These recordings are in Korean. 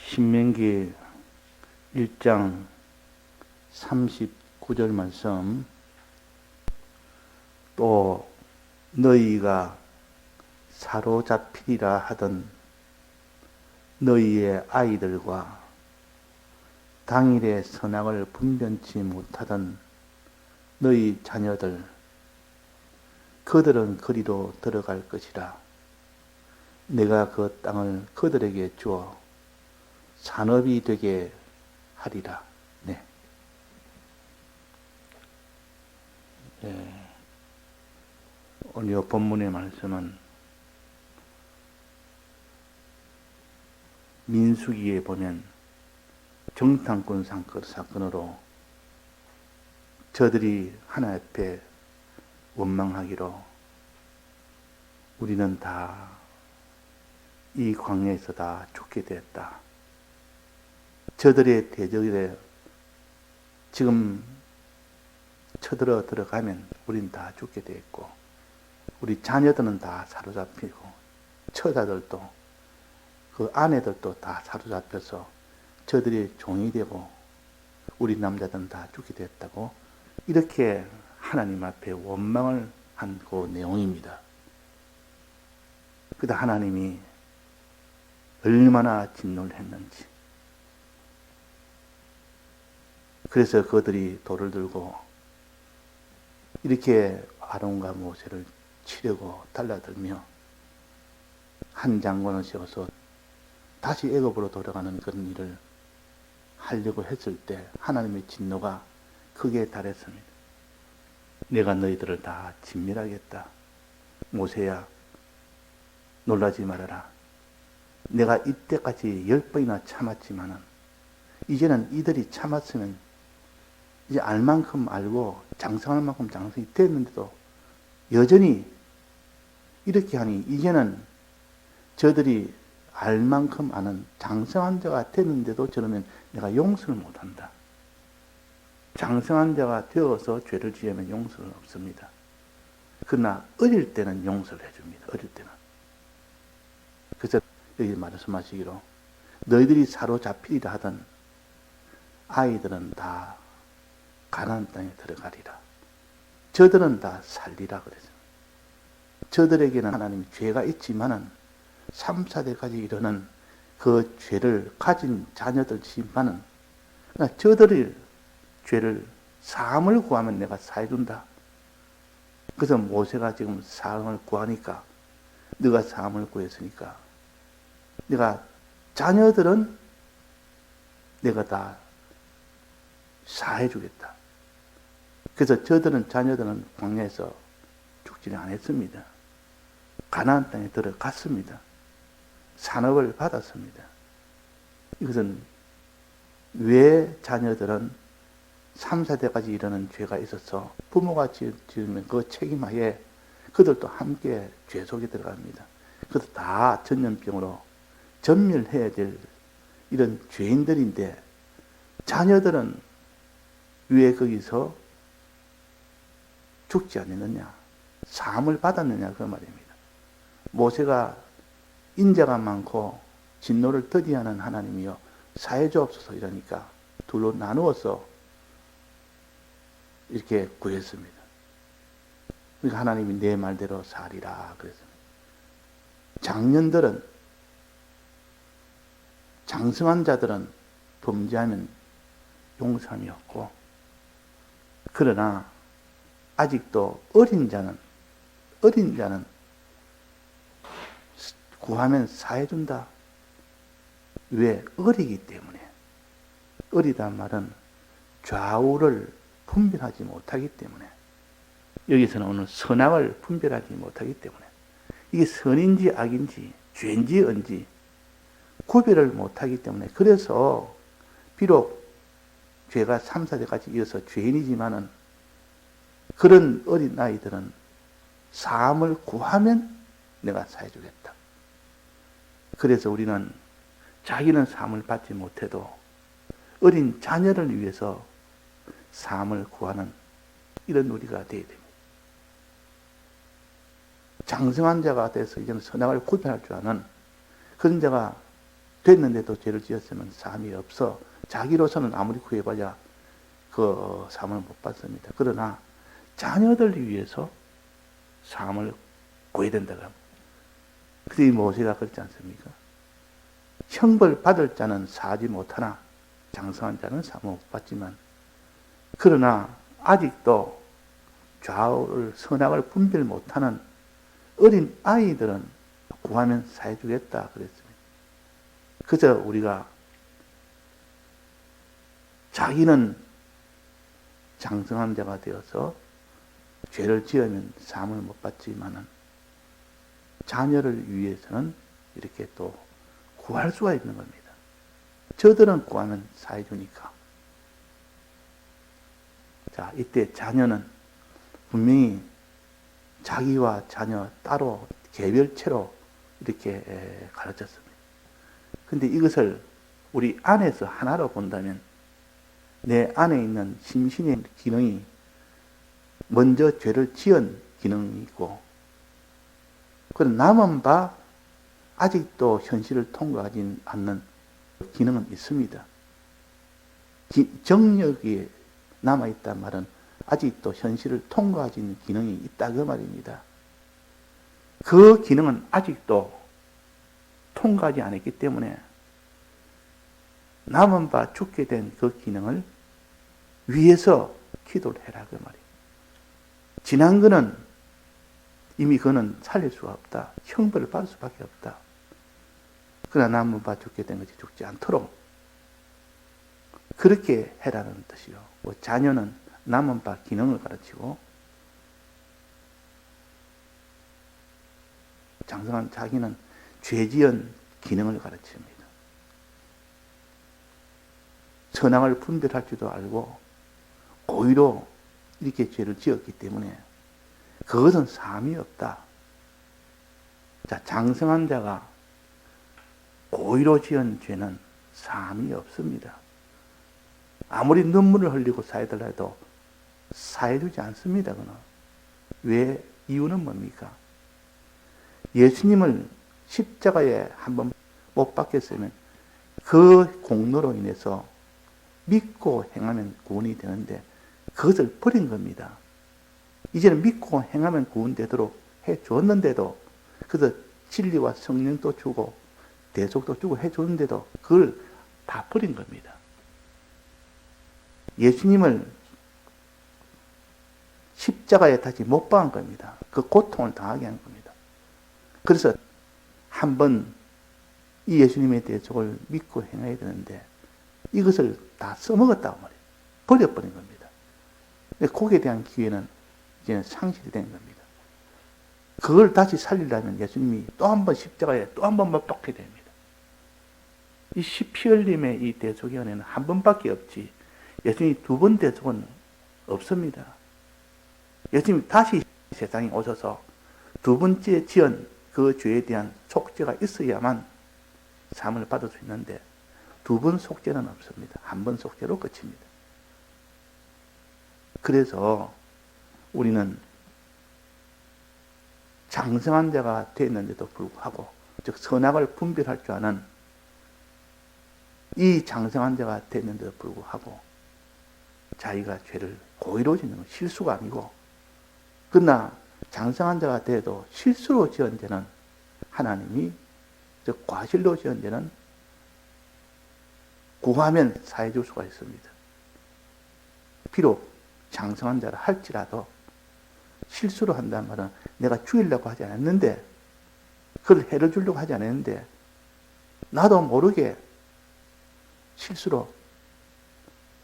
신명기 1장 39절 말씀. 또 너희가 사로잡히리라 하던 너희의 아이들과 당일의 선악을 분변치 못하던 너희 자녀들, 그들은 그리로 들어갈 것이라. 내가 그 땅을 그들에게 주어 산업이 되게 하리라. 네. 오늘 이 본문의 말씀은 민수기에 보면 정탐꾼 사건으로 저들이 하나 앞에 원망하기로 우리는 다 이 광야에서 다 죽게 되었다. 저들의 대적에 지금 쳐들어 들어가면 우린 다 죽게 되었고, 우리 자녀들은 다 사로잡히고, 처자들도 그 아내들도 다 사로잡혀서 저들이 종이 되고 우리 남자들은 다 죽게 됐다고, 이렇게 하나님 앞에 원망을 한 그 내용입니다. 그다 하나님이 얼마나 진노를 했는지. 그래서 그들이 돌을 들고 이렇게 아론과 모세를 치려고 달라들며 한 장관을 세워서 다시 애굽으로 돌아가는 그런 일을 하려고 했을 때 하나님의 진노가 크게 달했습니다. 내가 너희들을 다 진멸하겠다. 모세야, 놀라지 말아라. 내가 이때까지 10번이나 참았지만은 이제는 이들이 참았으면 이제 알 만큼 알고 장성할 만큼 장성이 됐는데도 여전히 이렇게 하니 이제는 저들이 알 만큼 아는 장성한 자가 됐는데도 저러면 내가 용서를 못한다. 장성한 자가 되어서 죄를 지으면 용서는 없습니다. 그러나 어릴 때는 용서를 해줍니다. 어릴 때는. 그래서 여기 말씀하시기로 너희들이 사로잡히리라 하던 아이들은 다 가나안 땅에 들어가리라. 저들은 다 살리라 그랬어요. 저들에게는 하나님이 죄가 있지만은 3, 4대까지 이르는 그 죄를 가진 자녀들 심판은, 그러나 저들의 죄를 사함을 구하면 내가 사해준다. 그래서 모세가 지금 사함을 구하니까, 네가 사함을 구했으니까 내가 자녀들은 내가 다 사해주겠다. 그래서 저들은 자녀들은 광야에서 죽지는 않았습니다. 가나안 땅에 들어갔습니다. 산업을 받았습니다. 이것은 왜 자녀들은 3, 4대까지 이르는 죄가 있어서 부모가 지으면 그 책임하에 그들도 함께 죄 속에 들어갑니다. 그것도 다 전염병으로 전멸해야 될 이런 죄인들인데 자녀들은 왜 거기서 죽지 않았느냐, 사함을 받았느냐, 그 말입니다. 모세가 인자가 많고 진노를 더디하는 하나님이여 사해 주옵소서 이러니까 둘로 나누어서 이렇게 구했습니다. 그러니까 하나님이 내 말대로 살리라 그랬습니다. 장년들은, 장성한 자들은 범죄하면 용서함이 없고, 그러나 아직도 어린 자는 구하면 사해준다. 왜? 어리기 때문에. 어리단 말은 좌우를 분별하지 못하기 때문에, 여기서는 오늘 선악을 분별하지 못하기 때문에, 이게 선인지 악인지 죄인지 언지 구별을 못하기 때문에, 그래서 비록 죄가 3, 4대까지 이어서 죄인이지만은 그런 어린 아이들은 사함을 구하면 내가 사해주겠다. 그래서 우리는 자기는 사함을 받지 못해도 어린 자녀를 위해서 사함을 구하는 이런 우리가 되어야 됩니다. 장성한 자가 돼서 이제는 선악을 구별할 줄 아는 그런 자가 됐는데도 죄를 지었으면 사함이 없어. 자기로서는 아무리 구해봐야 그 사함을 못 받습니다. 그러나 자녀들 위해서 사함을 구해야 된다고 합니다. 그때 모세가 그렇지 않습니까? 형벌 받을 자는 사하지 못하나 장성한 자는 사함을 못 받지만, 그러나 아직도 좌우를 선악을 분별 못하는 어린 아이들은 구하면 사해주겠다 그랬습니다. 그저 우리가 자기는 장성한 자가 되어서 죄를 지으면 사함을 못 받지만은 자녀를 위해서는 이렇게 또 구할 수가 있는 겁니다. 저들은 구하면 사해주니까. 자, 이때 자녀는 분명히 자기와 자녀 따로 개별체로 이렇게 가르쳤습니다. 근데 이것을 우리 안에서 하나로 본다면 내 안에 있는 심신의 기능이 먼저 죄를 지은 기능이 있고, 그런 남은 바 아직도 현실을 통과하지 않는 기능은 있습니다. 정력이 남아있단 말은 아직도 현실을 통과하지 않는 기능이 있다 그 말입니다. 그 기능은 아직도 통과하지 않았기 때문에 남은 바 죽게 된 그 기능을 위해서 기도를 해라 그 말이에요. 지난 거는 이미 그는 살릴 수가 없다. 형벌을 받을 수밖에 없다. 그러나 남은 바 죽게 된 것이 죽지 않도록 그렇게 해라는 뜻이요. 자녀는 남은 바 기능을 가르치고, 장성한 자기는 죄지은 기능을 가르칩니다. 선악을 분별할 줄도 알고 고의로 이렇게 죄를 지었기 때문에 그것은 사함이 없다. 자, 장성한 자가 고의로 지은 죄는 사함이 없습니다. 아무리 눈물을 흘리고 사해달라도 사해주지 않습니다. 그는. 왜? 이유는 뭡니까? 예수님을 십자가에 한번 못 박혔으면 그 공로로 인해서 믿고 행하면 구원이 되는데 그것을 버린 겁니다. 이제는 믿고 행하면 구원되도록 해줬는데도, 그래서 진리와 성령도 주고 대속도 주고 해줬는데도 그걸 다 버린 겁니다. 예수님을 십자가에 다시 못 박은 겁니다. 그 고통을 당하게 한 겁니다. 그래서 한번 이 예수님의 대속을 믿고 행해야 되는데 이것을 다 써먹었다고 말이에요. 버려버린 겁니다. 근데 거기에 대한 기회는 이제는 상실이 된 겁니다. 그걸 다시 살리려면 예수님이 또 한 번 십자가에 또 한 번 못 박게 됩니다. 이 피 흘림의 이 대속의 은혜는 한 번밖에 없지, 예수님이 두 번 대속은 없습니다. 예수님이 다시 세상에 오셔서 두 번째 지은 그 죄에 대한 속죄가 있어야만 사함을 받을 수 있는데 두 번 속죄는 없습니다. 한 번 속죄로 끝입니다. 그래서 우리는 장성한 자가 됐는데도 불구하고, 즉 선악을 분별할 줄 아는 이 장성한 자가 됐는데도 불구하고 자기가 죄를 고의로 짓는 건 실수가 아니고, 그러나 장성한 자가 돼도 실수로 지은 죄는 하나님이, 즉 과실로 지은 죄는 구하면 사해 줄 수가 있습니다. 비록 장성한 자라 할지라도 실수로 한다는 말은 내가 죽이려고 하지 않았는데, 그걸 해를 주려고 하지 않았는데 나도 모르게 실수로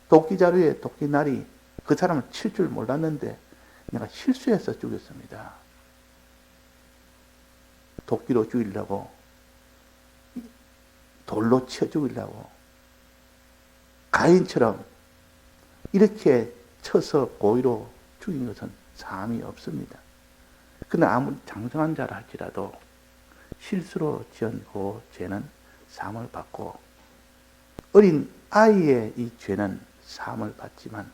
도끼 자루에 도끼 날이 그 사람을 칠 줄 몰랐는데 내가 실수해서 죽였습니다. 도끼로 죽이려고, 돌로 쳐 죽이려고, 가인처럼 이렇게 쳐서 고의로 죽인 것은 사함이 없습니다. 그러나 아무리 장성한 자라 할지라도 실수로 지은 그 죄는 사함을 받고, 어린 아이의 이 죄는 사함을 받지만,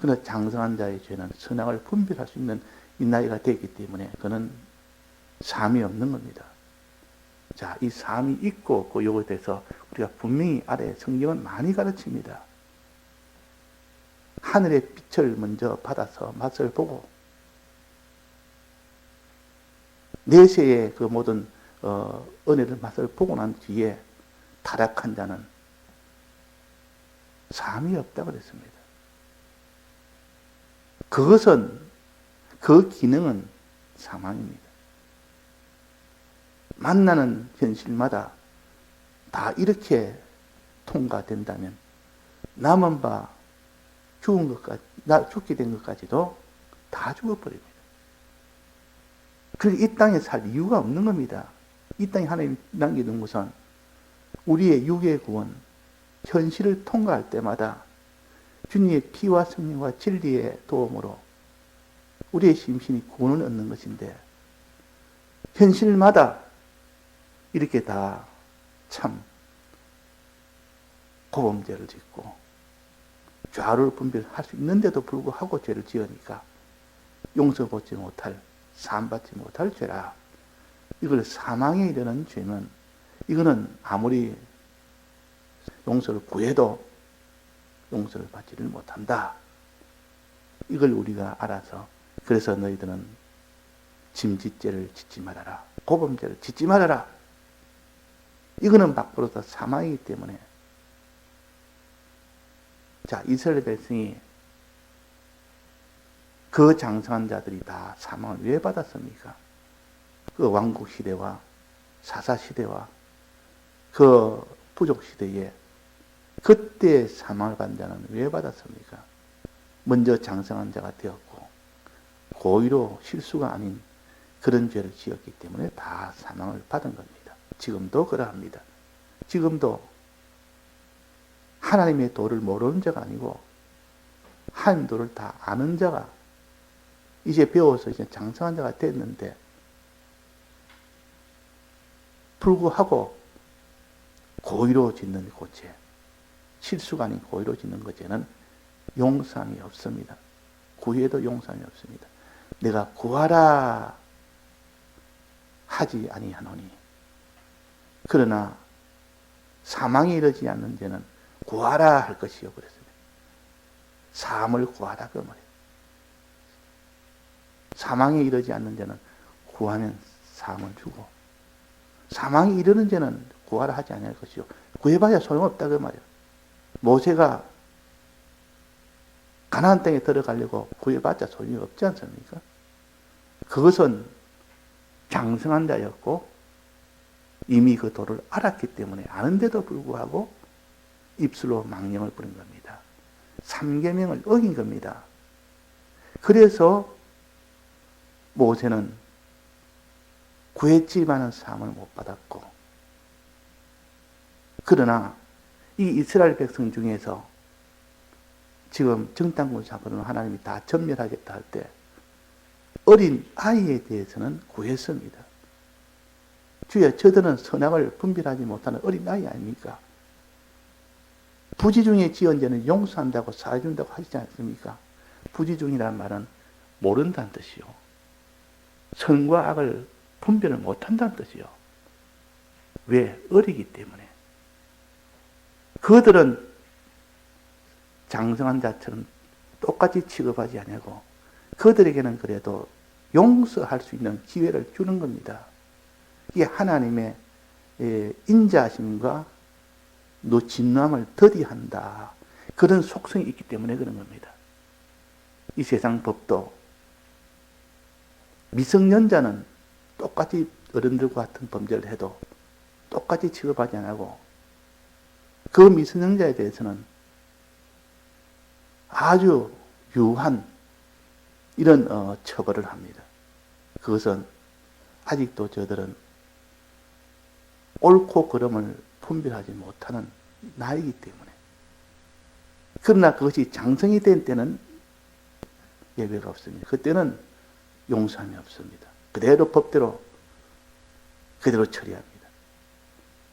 그러나 장성한 자의 죄는 선악을 분별할 수 있는 이 나이가 되기 때문에 그는 사함이 없는 겁니다. 자, 이 삶이 있고 없고 이것에 대해서 우리가 분명히 알아야 성경은 많이 가르칩니다. 하늘의 빛을 먼저 받아서 맛을 보고 내세의 그 모든 은혜를 맛을 보고 난 뒤에 타락한 자는 삶이 없다고 그랬습니다. 그것은 그 기능은 사망입니다. 만나는 현실마다 다 이렇게 통과된다면 남은 바 죽게 된 것까지도 다 죽어버립니다. 그래서 이 땅에 살 이유가 없는 겁니다. 이 땅에 하나님 남겨둔 것은 우리의 육의 구원, 현실을 통과할 때마다 주님의 피와 성령과 진리의 도움으로 우리의 심신이 구원을 얻는 것인데 현실마다 이렇게 다 참 고범죄를 짓고 좌를 분별할 수 있는데도 불구하고 죄를 지으니까 용서받지 못할, 사함받지 못할 죄라. 이걸 사망에 이르는 죄는 이거는 아무리 용서를 구해도 용서를 받지를 못한다. 이걸 우리가 알아서 그래서 너희들은 짐짓죄를 짓지 말아라. 고범죄를 짓지 말아라. 이거는 밖으로서 사망이기 때문에 자, 이스라엘 백성이 그 장성한 자들이 다 사망을 왜 받았습니까? 그 왕국 시대와 사사 시대와 그 부족 시대에 그때 사망을 받은 자는 왜 받았습니까? 먼저 장성한 자가 되었고 고의로 실수가 아닌 그런 죄를 지었기 때문에 다 사망을 받은 겁니다. 지금도 그러합니다. 지금도 하나님의 도를 모르는 자가 아니고 하나님 도를 다 아는 자가 이제 배워서 이제 장성한 자가 됐는데 불구하고 고의로 짓는 고죄, 실수가 아닌 고의로 짓는 고죄는 용서함이 없습니다. 구해도 용서함이 없습니다. 내가 구하라 하지 아니하노니 그러나 사망에 이르지 않는 죄는 구하라 할 것이요 그랬습니다. 사함을 구하라 그 말이에요. 사망에 이르지 않는 죄는 구하면 사함을 주고 사망에 이르는 죄는 구하라 하지 아니할 것이요 구해봐야 소용없다 그 말이에요. 모세가 가나안 땅에 들어가려고 구해봤자 소용이 없지 않습니까? 그것은 장성한 자였고 이미 그 도를 알았기 때문에 아는데도 불구하고 입술로 망령을 부린 겁니다. 3계명을 어긴 겁니다. 그래서 모세는 구했지만은 사함을 못 받았고 그러나 이 이스라엘 백성 중에서 지금 정탐꾼 사건으로 하나님이 다 전멸하겠다 할 때 어린 아이에 대해서는 구했습니다. 주여 저들은 선악을 분별하지 못하는 어린 아이 아닙니까? 부지중에 지은 죄는 용서한다고 사해준다고 하시지 않습니까? 부지중이라는 말은 모른다는 뜻이요. 선과 악을 분별을 못한다는 뜻이요. 왜? 어리기 때문에. 그들은 장성한 자처럼 똑같이 취급하지 않냐고 그들에게는 그래도 용서할 수 있는 기회를 주는 겁니다. 이게 하나님의 인자하심과 진노함을 더디한다. 그런 속성이 있기 때문에 그런 겁니다. 이 세상 법도 미성년자는 똑같이 어른들과 같은 범죄를 해도 똑같이 취급하지 않고 그 미성년자에 대해서는 아주 유한 이런 처벌을 합니다. 그것은 아직도 저들은 옳고 그름을 분별하지 못하는 나이기 때문에. 그러나 그것이 장성이 된 때는 예외가 없습니다. 그때는 용서함이 없습니다. 그대로 법대로 그대로 처리합니다.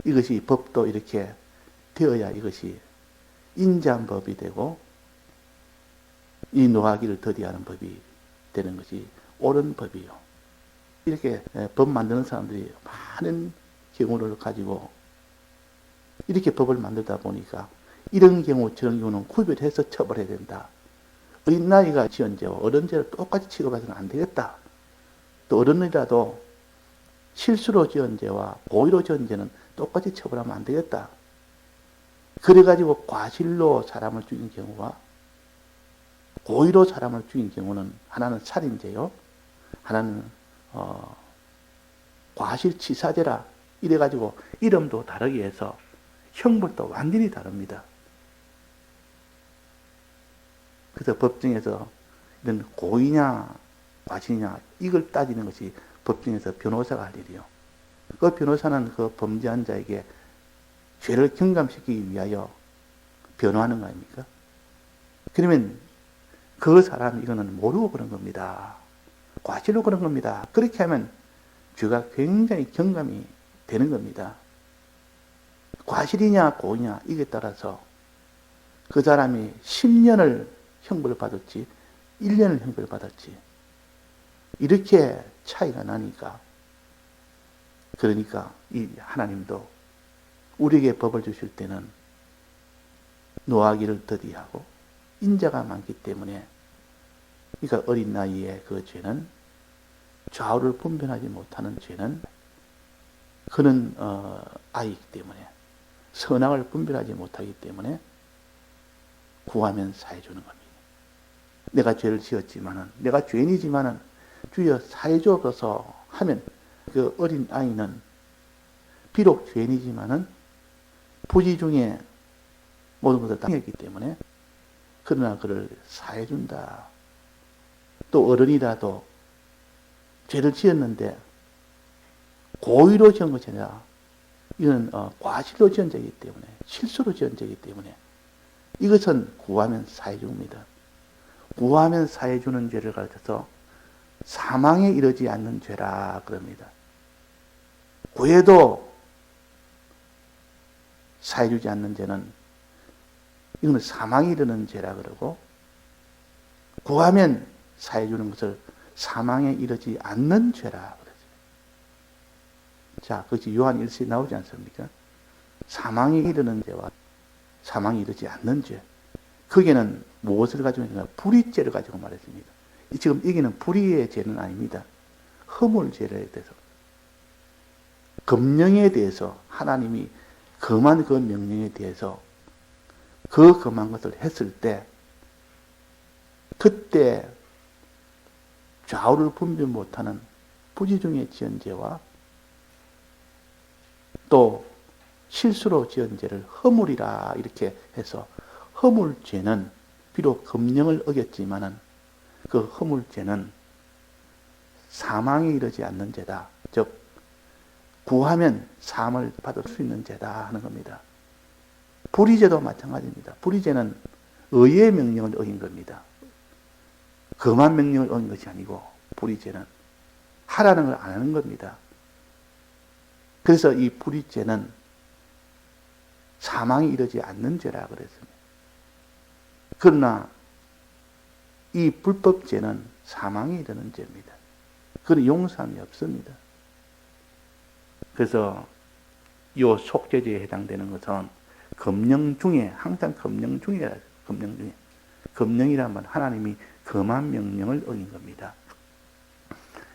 이것이 법도 이렇게 되어야 이것이 인자한 법이 되고 이 노하기를 더디하는 법이 되는 것이 옳은 법이요. 이렇게 법 만드는 사람들이 많은 경우를 가지고 이렇게 법을 만들다 보니까 이런 경우 저런 경우는 구별해서 처벌해야 된다. 어린 나이가 지은 죄와 어른 죄를 똑같이 취급해서는 안 되겠다. 또 어른이라도 실수로 지은 죄와 고의로 지은 죄는 똑같이 처벌하면 안 되겠다. 그래가지고 과실로 사람을 죽인 경우와 고의로 사람을 죽인 경우는 하나는 살인죄요, 하나는 과실치사죄라 이래가지고 이름도 다르게 해서 형벌도 완전히 다릅니다. 그래서 법정에서 이런 고의냐 과실이냐 이걸 따지는 것이 법정에서 변호사가 할 일이요. 그 변호사는 그 범죄한 자에게 죄를 경감시키기 위하여 변호하는 거 아닙니까? 그러면 그 사람이 이거는 모르고 그런 겁니다. 과실로 그런 겁니다. 그렇게 하면 죄가 굉장히 경감이 되는 겁니다. 과실이냐 고의냐 이게 따라서 그 사람이 10년을 형벌을 받았지 1년을 형벌을 받았지 이렇게 차이가 나니까 그러니까 이 하나님도 우리에게 법을 주실 때는 노하기를 더디하고 인자가 많기 때문에 그러니까 어린 나이에 그 죄는 좌우를 분별하지 못하는 죄는 그는 아이이기 때문에 선악을 분별하지 못하기 때문에 구하면 사해주는 겁니다. 내가 죄를 지었지만은 내가 죄인이지만은 주여 사해주옵소서 하면 그 어린 아이는 비록 죄인이지만은 부지 중에 모든 것을 당했기 때문에 그러나 그를 사해준다. 또 어른이라도 죄를 지었는데 고의로 지은 것이 아니라 이건 과실로 지은 죄이기 때문에 실수로 지은 죄이기 때문에 이것은 구하면 사해줍니다. 구하면 사해주는 죄를 가르쳐서 사망에 이르지 않는 죄라 그럽니다. 구해도 사해주지 않는 죄는 이거는 사망에 이르는 죄라 그러고 구하면 사해주는 것을 사망에 이르지 않는 죄라 그러죠. 자, 그것이 요한 1서에 나오지 않습니까? 사망에 이르는 죄와 사망에 이르지 않는 죄. 거기에는 무엇을 가지고 있는가? 불의죄를 가지고 말했습니다. 지금 여기는 불의의 죄는 아닙니다. 허물죄에 대해서. 금령에 대해서 하나님이 금한 그 명령에 대해서 그 금한 것을 했을 때 그때 좌우를 분별 못하는 부지 중에 지은 죄와 또 실수로 지은 죄를 허물이라 이렇게 해서 허물죄는 비록 금령을 어겼지만은 그 허물죄는 사망에 이르지 않는 죄다. 즉 구하면 사함을 받을 수 있는 죄다 하는 겁니다. 불의죄도 마찬가지입니다. 불의죄는 의의 명령을 어긴 겁니다. 금한 명령을 어긴 것이 아니고 불의죄는 하라는 걸 안 하는 겁니다. 그래서 이 불의죄는 사망에 이르지 않는 죄라 그랬습니다. 그러나 이 불법죄는 사망에 이르는 죄입니다. 그런 용서함이 없습니다. 그래서 이 속죄죄에 해당되는 것은 금령 중에 항상 금령 중에 금령이란 말 하나님이 금한 명령을 어긴 겁니다.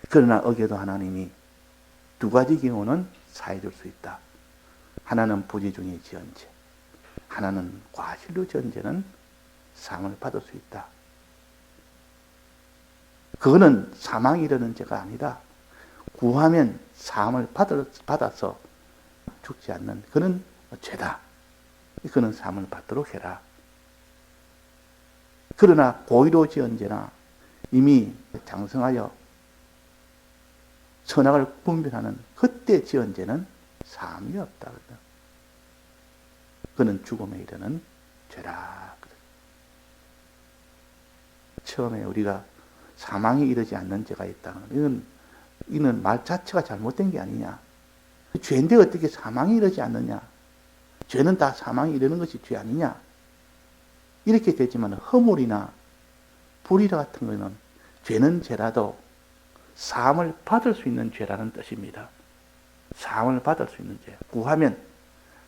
그러나 어겨도 하나님이 두 가지 경우는 사해줄 수 있다. 하나는 부지 중에 지은 죄, 하나는 과실로 지은 죄는 상을 받을 수 있다. 그거는 사망에 이르는 죄가 아니다. 구하면 사함을 받아서 죽지 않는 그는 죄다. 그는 사함을 받도록 해라. 그러나 고의로 지은 죄나 이미 장성하여 선악을 분별하는 그때 지은 죄는 사함이 없다. 그는 죽음에 이르는 죄라. 처음에 우리가 사망에 이르지 않는 죄가 있다는 이는 말 자체가 잘못된 게 아니냐. 죄인데 어떻게 사망에 이르지 않느냐. 죄는 다 사망에 이르는 것이 죄 아니냐. 이렇게 되지만 허물이나 불의라 같은 것은 죄는 죄라도 사함을 받을 수 있는 죄라는 뜻입니다. 사함을 받을 수 있는 죄. 구하면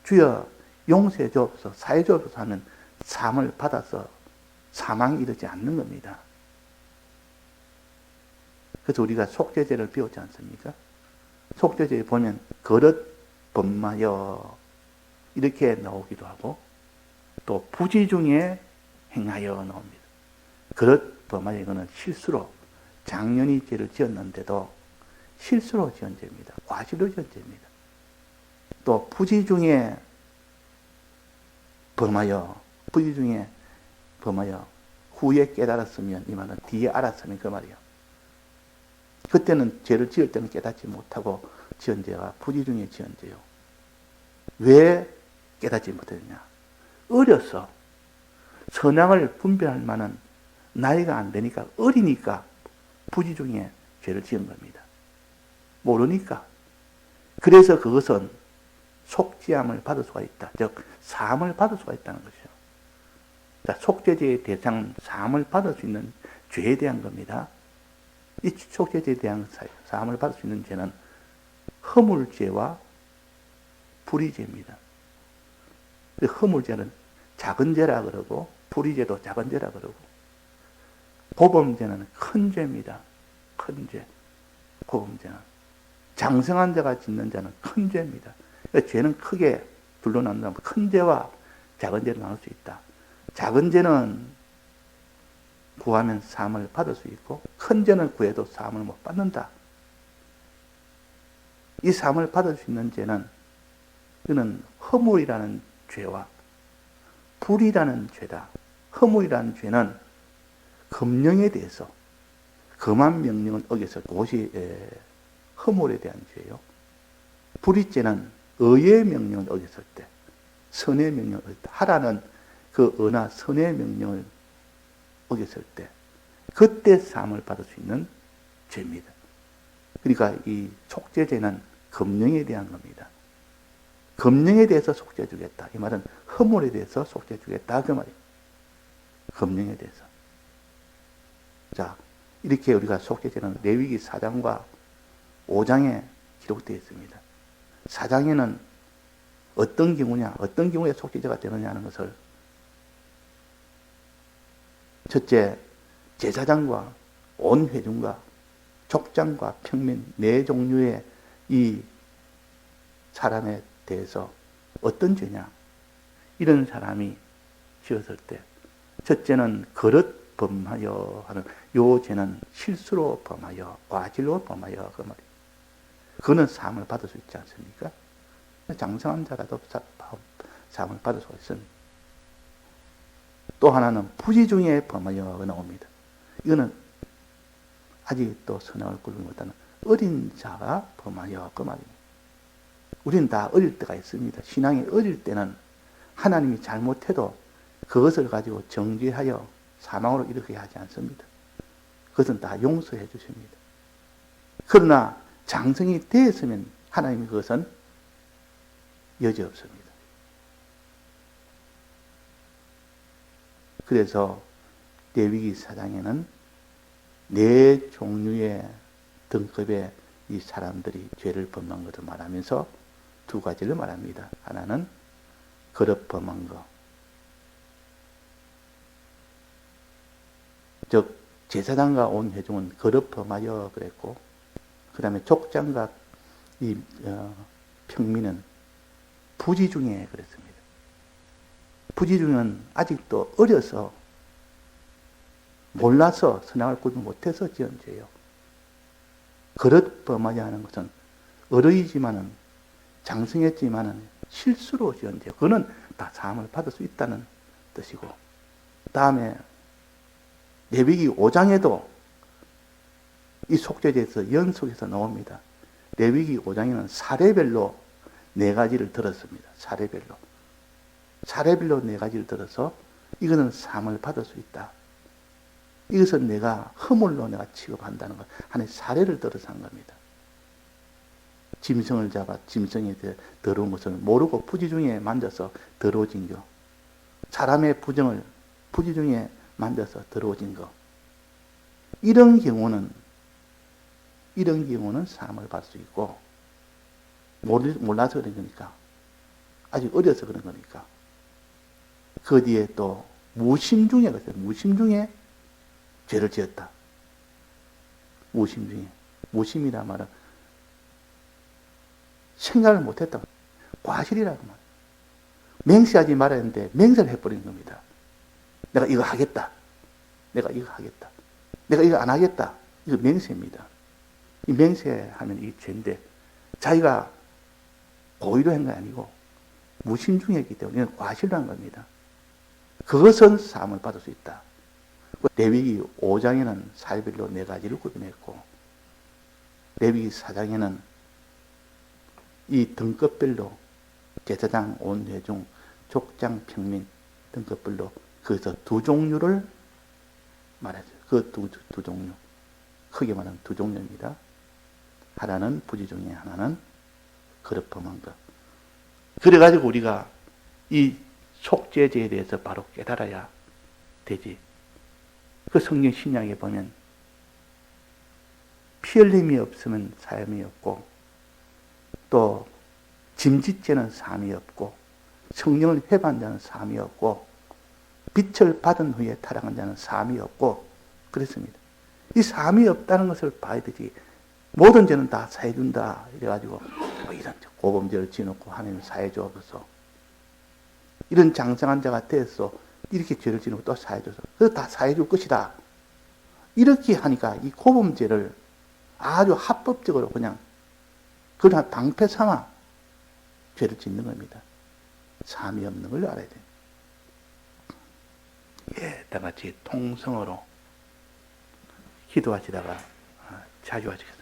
주여 용서해 주옵소서, 사해 주옵소서 하면 사함을 받아서 사망에 이르지 않는 겁니다. 그래서 우리가 속죄죄를 배웠지 않습니까? 속죄죄에 보면 그릇 범하여 이렇게 나오기도 하고 또 부지 중에 행하여 나옵니다. 그릇 범하여 이거는 실수로 작년이 죄를 지었는데도 실수로 지은 죄입니다. 과실로 지은 죄입니다. 또 부지 중에 범하여 부지 중에 범하여 후에 깨달았으면 이 말은 뒤에 알았으면 그 말이에요. 그때는 죄를 지을 때는 깨닫지 못하고 지은 죄가 부지 중에 지은 죄요. 왜 깨닫지 못했냐? 어려서 선악을 분별할 만한 나이가 안 되니까 어리니까 부지 중에 죄를 지은 겁니다. 모르니까. 그래서 그것은 속죄함을 받을 수가 있다. 즉 사함을 받을 수가 있다는 것이죠. 자, 속죄죄의 대상은 사함을 받을 수 있는 죄에 대한 겁니다. 이 속죄죄에 대한 사함을 받을 수 있는 죄는 허물죄와 불의죄입니다. 허물죄는 작은 죄라 그러고 불의죄도 작은 죄라 그러고 고범죄는 큰 죄입니다. 큰 죄. 고범죄는 장성한 자가 짓는 자는 큰 죄입니다. 그러니까 죄는 크게 둘로 나눈다면 큰 죄와 작은 죄를 나눌 수 있다. 작은 죄는 구하면 사함을 받을 수 있고 큰 죄는 구해도 사함을 못 받는다. 이 사함을 받을 수 있는 죄는 이는 허물이라는 죄와 불이라는 죄다. 허물이라는 죄는 금령에 대해서 금한 명령을 어겨서 그것이 허물에 대한 죄예요. 불의죄는 의의 명령을 어겼을 때, 선의 명령을 어겼을 때, 하라는 그 의나 선의 명령을 어겼을 때, 그때 사함을 받을 수 있는 죄입니다. 그러니까 이 속죄죄는 금령에 대한 겁니다. 금령에 대해서 속죄해 주겠다. 이 말은 허물에 대해서 속죄해 주겠다. 그 말이에요. 금령에 대해서. 자, 이렇게 우리가 속죄죄는 레위기 4장과 5장에 기록되어 있습니다. 4장에는 어떤 경우냐, 어떤 경우에 속죄죄가 되느냐 하는 것을 첫째, 제사장과 온 회중과 족장과 평민 네 종류의 이 사람에 대해서 어떤 죄냐, 이런 사람이 지었을 때 첫째는 그릇 범하여 하는 요 죄는 실수로 범하여 과실로 범하여 그 말이에요. 그는 사함을 받을 수 있지 않습니까? 장성한 자라도 사함을 받을 수가 있습니다. 또 하나는 부지 중에 범하여 나옵니다. 이거는 아직 또 선악을 굴지 못하는 어린 자가 범하여 그 말입니다. 우리는 다 어릴 때가 있습니다. 신앙이 어릴 때는 하나님이 잘못해도 그것을 가지고 정죄하여 사망으로 이르게 하지 않습니다. 그것은 다 용서해 주십니다. 그러나 장성이 되었으면 하나님이 그것은 여지없습니다. 그래서 레위기 4장에는 네 종류의 등급의 이 사람들이 죄를 범한 것을 말하면서 두 가지를 말합니다. 하나는 그릇 범한 것, 즉 제사장과 온 회중은 그릇 범하여 그랬고, 그 다음에 족장과 이 평민은 부지 중에 그랬습니다. 부지 중에는 아직도 어려서 몰라서 선악을 구분 못해서 지은 죄예요. 그릇 범하지 하는 것은 어르이지만은 장성했지만은 실수로 지은 죄. 그거는 다 사함을 받을 수 있다는 뜻이고, 다음에 레위기 5장에도 이 속죄죄에서 연속해서 나옵니다. 레위기 5장에는 사례별로 네 가지를 들었습니다. 사례별로 네 가지를 들어서 이거는 사함을 받을 수 있다. 이것은 내가 허물로 내가 취급한다는 것. 하나의 사례를 들어서 한 겁니다. 짐승을 잡아 짐승이 더러운 것을 모르고 부지 중에 만져서 더러워진 것. 사람의 부정을 부지 중에 만져서 더러워진 것. 이런 경우는 사함을 받을 수 있고, 몰라서 그런 거니까. 아직 어려서 그런 거니까. 그 뒤에 또 무심 중에 그랬어요. 무심 중에 죄를 지었다. 무심 중에. 무심이란 말은 생각을 못했다. 과실이라고 말이에요. 맹세하지 말아야 하는데 맹세를 해버린 겁니다. 내가 이거 하겠다. 내가 이거 하겠다. 내가 이거 안 하겠다. 이거 맹세입니다. 이 맹세하면 이 죄인데 자기가 고의로 한 게 아니고 무심 중에 했기 때문에 이건 과실로 한 겁니다. 그것은 사함을 받을 수 있다. 레위기 5장에는 살별로 4가지를 구분했고 레위기 4장에는 이 등급별로 제사장, 온회중, 족장, 평민 등급별로 그래서 2종류를 말하죠. 그 두 종류. 크게 말하면 2종류입니다. 하나는 부지 중에 하나는 거듭범한 것. 그래가지고 우리가 이 속죄제에 대해서 바로 깨달아야 되지. 그 성경 신약에 보면 피 흘림이 없으면 사함이 없고 또 짐짓죄는 사함이 없고 성령을 회개한 자는 사함이 없고 빛을 받은 후에 타락한 자는 사함이 없고 그랬습니다. 이 사함이 없다는 것을 봐야 되지. 모든 죄는 다 사해준다 이래가지고 뭐 이런 고범죄를 지어놓고 하나님 사해 주옵소서. 이런 장성한 자가 돼서 이렇게 죄를 지어놓고 또 사해줘서 그래서 다 사해줄 것이다. 이렇게 하니까 이 고범죄를 아주 합법적으로 그냥 방패 삼아 죄를 짓는 겁니다. 사함이 없는 걸 알아야 돼요. 예, 다 같이 통성으로 기도하시다가 자주 하시겠습니다.